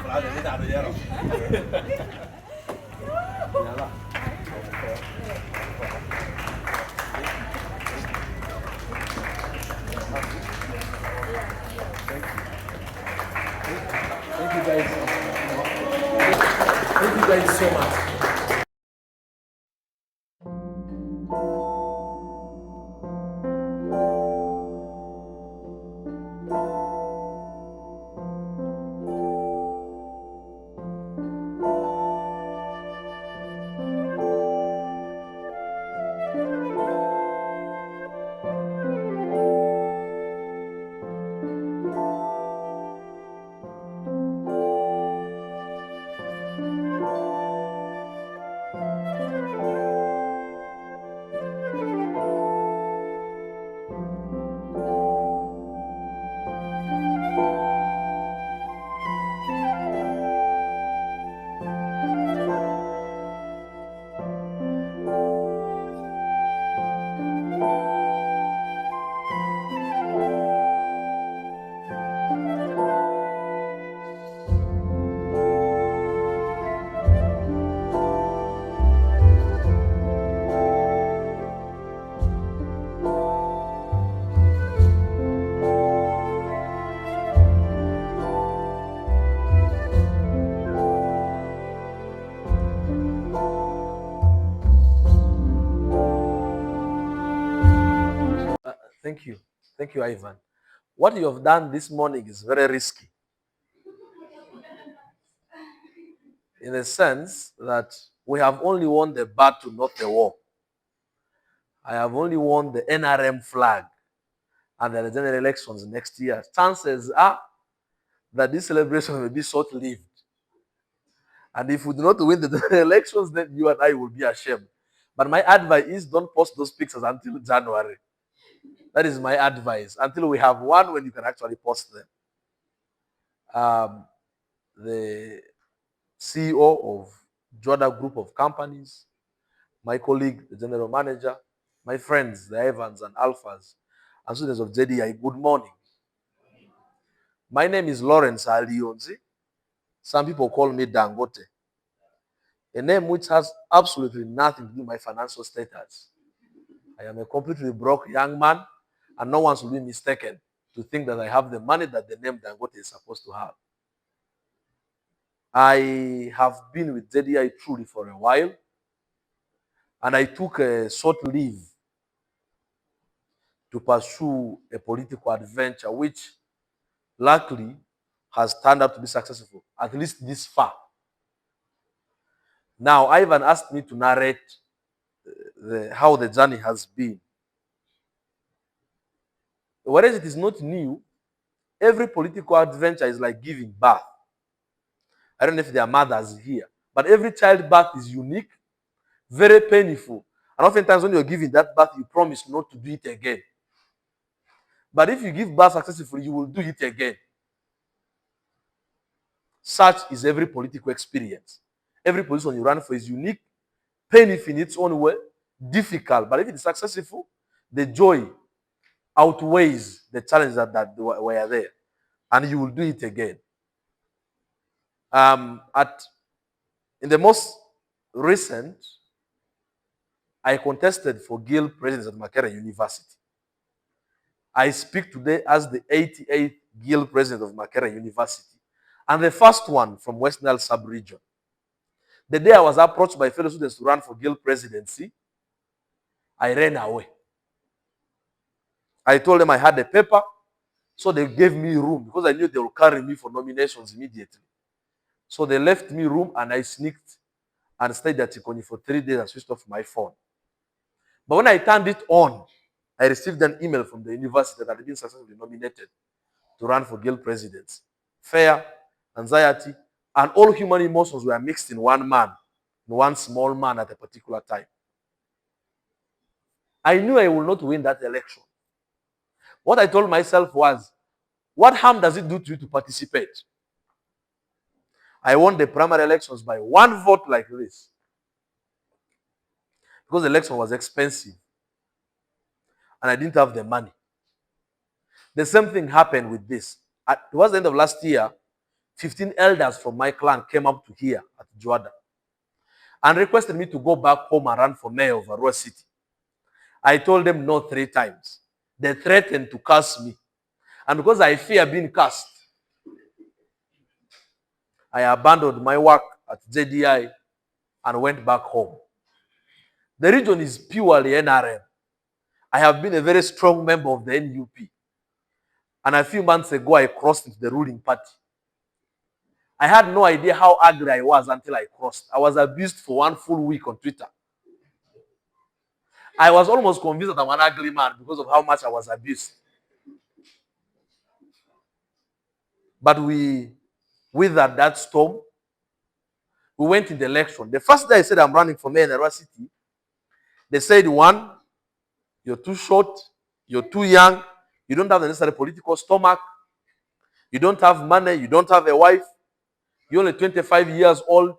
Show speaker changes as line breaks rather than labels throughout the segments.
Thank you guys. Thank you guys so much. Thank you. Thank you, Ivan. What you have done this morning is very risky. In the sense that we have only won the battle, not the war. I have only won the NRM flag and the general elections next year. Chances are that this celebration will be short-lived. And if we do not win the elections, then you and I will be ashamed. But my advice is don't post those pictures until January. That is my advice. Until we have one when you can actually post them. The CEO of Joda Group of Companies, my colleague, the general manager, my friends, the Evans and Alphas, and students of JDI, good morning. My name is Lawrence Alionzi. Some people call me Dangote. A name which has absolutely nothing to do with my financial status. I am a completely broke young man, and no one should be mistaken to think that I have the money that the name Dangote is supposed to have. I have been with JDI truly for a while, and I took a short leave to pursue a political adventure, which luckily has turned out to be successful, at least this far. Now, Ivan asked me to narrate how the journey has been. Whereas it is not new, every political adventure is like giving birth. I don't know if there are mothers here, but every childbirth is unique, very painful. And oftentimes when you're giving that birth, you promise not to do it again. But if you give birth successfully, you will do it again. Such is every political experience. Every position you run for is unique, painful in its own way, difficult. But if it is successful, the joy outweighs the challenges that were there. And you will do it again. In the most recent, I contested for Guild President at Makerere University. I speak today as the 88th Guild President of Makerere University and the first one from West Nile sub-region. The day I was approached by fellow students to run for Guild Presidency, I ran away. I told them I had a paper, so they gave me room because I knew they would carry me for nominations immediately. So they left me room and I sneaked and stayed at Ikoni for 3 days and switched off my phone. But when I turned it on, I received an email from the university that I had been successfully nominated to run for Guild Presidents. Fear, anxiety, and all human emotions were mixed in one man, in one small man at a particular time. I knew I would not win that election. What I told myself was, what harm does it do to you to participate? I won the primary elections by 1 vote like this. Because the election was expensive. And I didn't have the money. The same thing happened with this. Towards the end of last year, 15 elders from my clan came up to here at Juada and requested me to go back home and run for mayor of Arua City. I told them no 3 times. They threatened to curse me. And because I fear being cursed, I abandoned my work at JDI and went back home. The region is purely NRM. I have been a very strong member of the NUP. And a few months ago, I crossed into the ruling party. I had no idea how ugly I was until I crossed. I was abused for 1 full week on Twitter. I was almost convinced that I'm an ugly man because of how much I was abused. But we withered that storm. We went in the election. The first day I said I'm running for mayor in Arua City, they said, 1, you're too short, you're too young, you don't have the necessary political stomach, you don't have money, you don't have a wife, you're only 25 years old.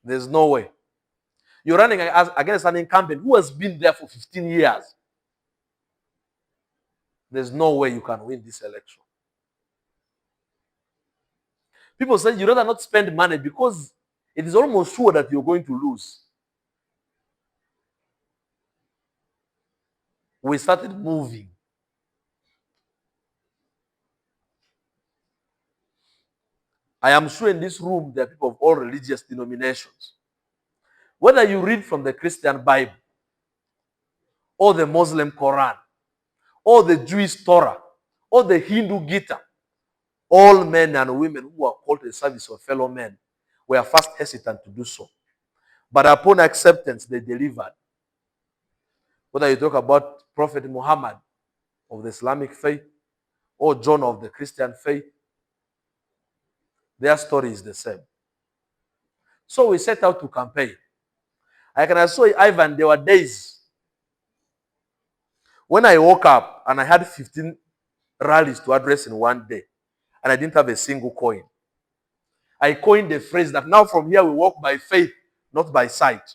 There's no way. You're running against an incumbent who has been there for 15 years. There's no way you can win this election. People say you rather not spend money because it is almost sure that you're going to lose. We started moving. I am sure in this room there are people of all religious denominations. Whether you read from the Christian Bible, or the Muslim Quran, or the Jewish Torah, or the Hindu Gita, all men and women who are called to the service of fellow men were first hesitant to do so. But upon acceptance, they delivered. Whether you talk about Prophet Muhammad of the Islamic faith, or John of the Christian faith, their story is the same. So we set out to campaign. I can assure you, Ivan, there were days when I woke up and I had 15 rallies to address in one day, and I didn't have a single coin. I coined the phrase that now from here we walk by faith, not by sight.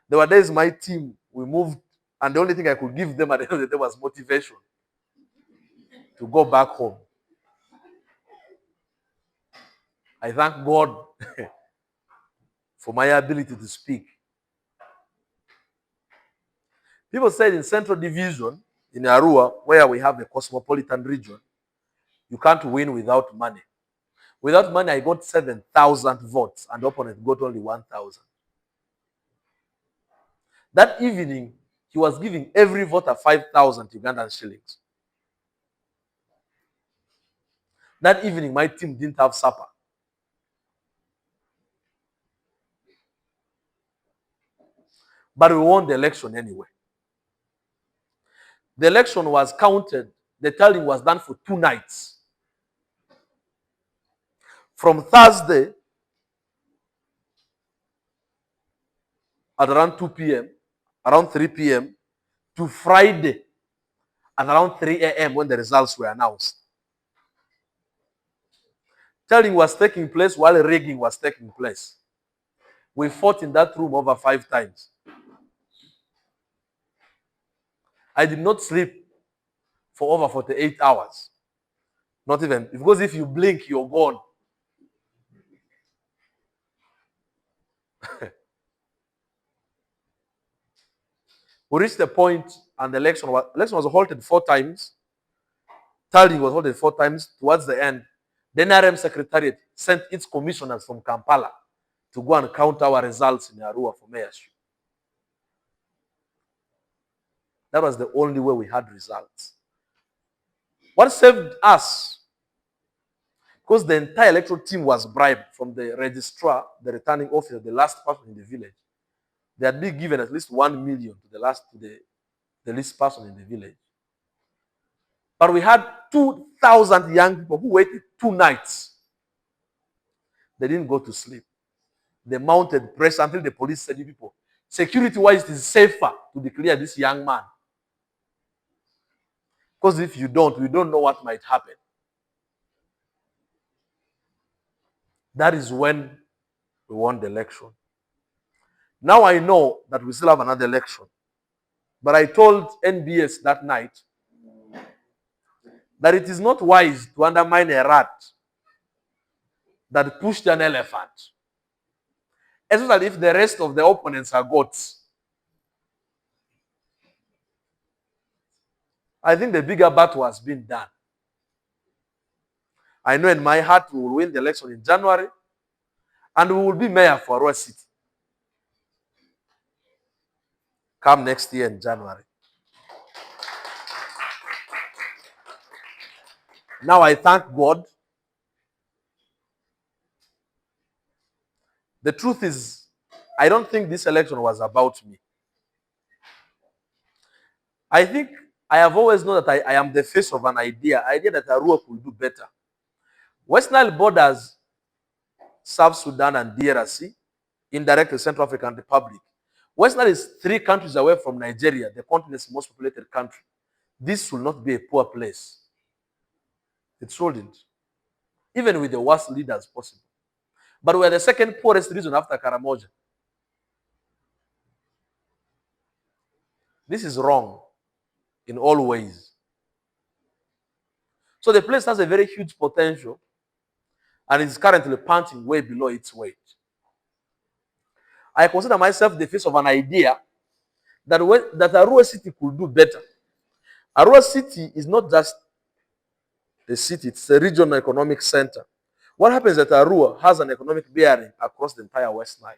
There were days my team, we moved, and the only thing I could give them at the end of the day was motivation to go back home. I thank God for my ability to speak. People said in Central Division, in Arua, where we have a cosmopolitan region, you can't win without money. Without money, I got 7,000 votes, and the opponent got only 1,000. That evening, he was giving every voter 5,000 Ugandan shillings. That evening, my team didn't have supper. But we won the election anyway. The election was counted. The tallying was done for 2 nights. From Thursday at around 2 p.m., around 3 p.m., to Friday at around 3 a.m. when the results were announced. Tallying was taking place while rigging was taking place. We fought in that room over 5 times. I did not sleep for over 48 hours. Not even, because if you blink, you're gone. We reached the point, and the election was halted 4 times. Tallying was halted 4 times. Towards the end, the NRM Secretariat sent its commissioners from Kampala to go and count our results in Arua for mayorship. That was the only way we had results. What saved us, because the entire electoral team was bribed from the registrar, the returning officer, the last person in the village. They had been given at least 1 million to the least person in the village. But we had 2,000 young people who waited 2 nights. They didn't go to sleep. They mounted pressure until the police said, "You people, security-wise, it is safer to declare this young man. Because if you don't, we don't know what might happen." That is when we won the election. Now I know that we still have another election. But I told NBS that night that it is not wise to undermine a rat that pushed an elephant, especially if the rest of the opponents are goats. I think the bigger battle has been done. I know in my heart we will win the election in January, and we will be mayor for Arua City come next year in January. Now I thank God. The truth is, I don't think this election was about me. I think I have always known that I am the face of an idea that Arua could do better. West Nile borders South Sudan and DRC, indirectly Central African Republic. West Nile is 3 countries away from Nigeria, the continent's most populated country. This will not be a poor place. It shouldn't, even with the worst leaders possible. But we're the second poorest region after Karamoja. This is wrong in all ways. So the place has a very huge potential and is currently punching way below its weight. I consider myself the face of an idea that Arua City could do better. Arua City is not just a city, it's a regional economic center. What happens is that Arua has an economic bearing across the entire West Nile.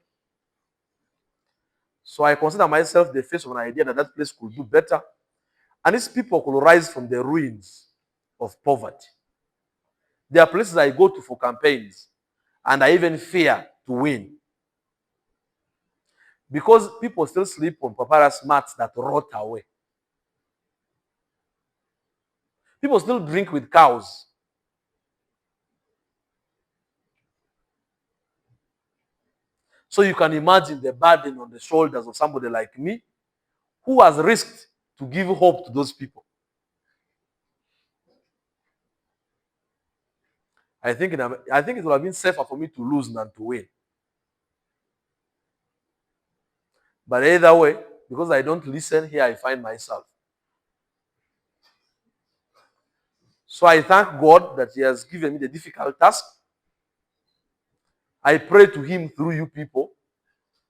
So I consider myself the face of an idea that place could do better, and these people could rise from the ruins of poverty. There are places I go to for campaigns, and I even fear to win. Because people still sleep on papyrus mats that rot away. People still drink with cows. So you can imagine the burden on the shoulders of somebody like me who has risked to give hope to those people. I think it would have been safer for me to lose than to win. But either way, because I don't listen, here I find myself. So I thank God that He has given me the difficult task. I pray to Him through you people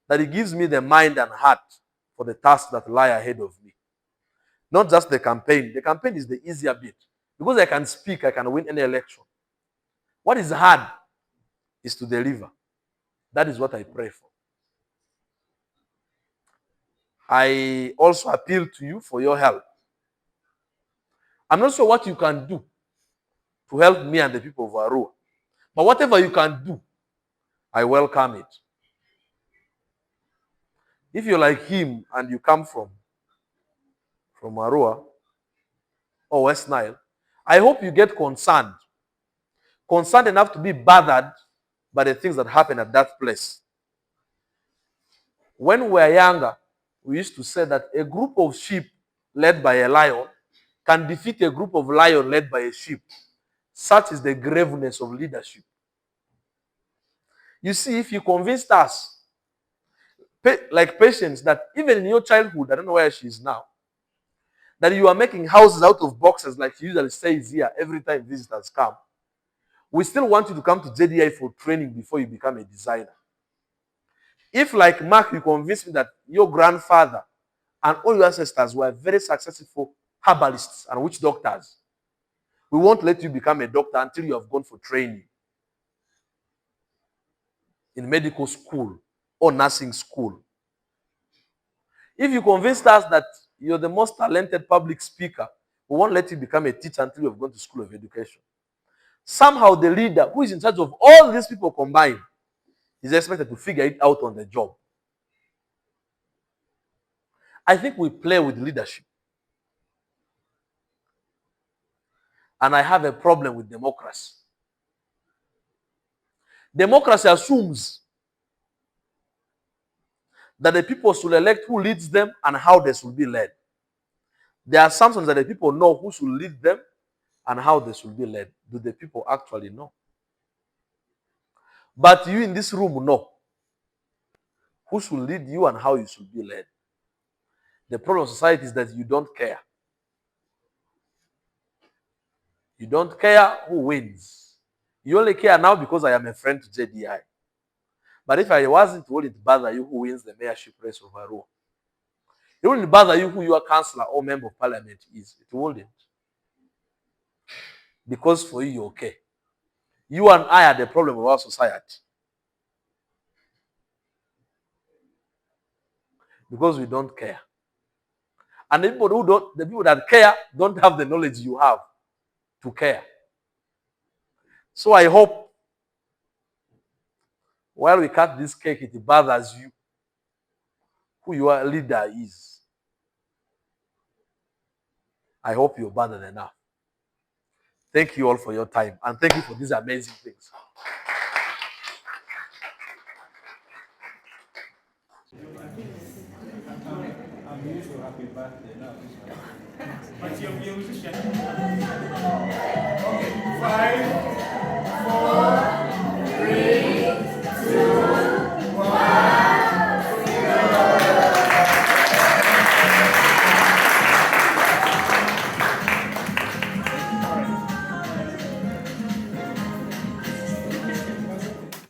that He gives me the mind and heart for the tasks that lie ahead of me. Not just the campaign. The campaign is the easier bit. Because I can speak, I can win any election. What is hard is to deliver. That is what I pray for. I also appeal to you for your help. I'm not sure what you can do to help me and the people of Arua. But whatever you can do, I welcome it. If you're like him and you come from Arua or West Nile, I hope you get concerned enough to be bothered by the things that happen at that place. When we were younger, we used to say that a group of sheep led by a lion can defeat a group of lions led by a sheep. Such is the graveness of leadership. You see, if you convinced us, like Patience, that even in your childhood, I don't know where she is now, that you are making houses out of boxes like she usually says here every time visitors come, we still want you to come to JDI for training before you become a designer. If, like Mark, you convince me that your grandfather and all your ancestors were very successful herbalists and witch doctors, we won't let you become a doctor until you have gone for training in medical school or nursing school. If you convinced us that you're the most talented public speaker, we won't let you become a teacher until you have gone to school of education. Somehow the leader who is in charge of all these people combined is expected to figure it out on the job. I think we play with leadership. And I have a problem with democracy. Democracy assumes that the people should elect who leads them and how they should be led. There are assumptions that the people know who should lead them and how they should be led. Do the people actually know? But you in this room know who should lead you and how you should be led. The problem of society is that you don't care. You don't care who wins. You only care now because I am a friend to JDI. But if I wasn't, it wouldn't bother you who wins the mayorship race of Arua. It wouldn't bother you who your councillor or member of parliament is. It wouldn't. Because for you, you're okay. You and I are the problem of our society. Because we don't care. And the people that care don't have the knowledge you have to care. So I hope while we cut this cake, it bothers you who your leader is. I hope you're bothered enough. Thank you all for your time. And thank you for these amazing things. I'm used to happy birthday now. But you're musician. Okay, 5.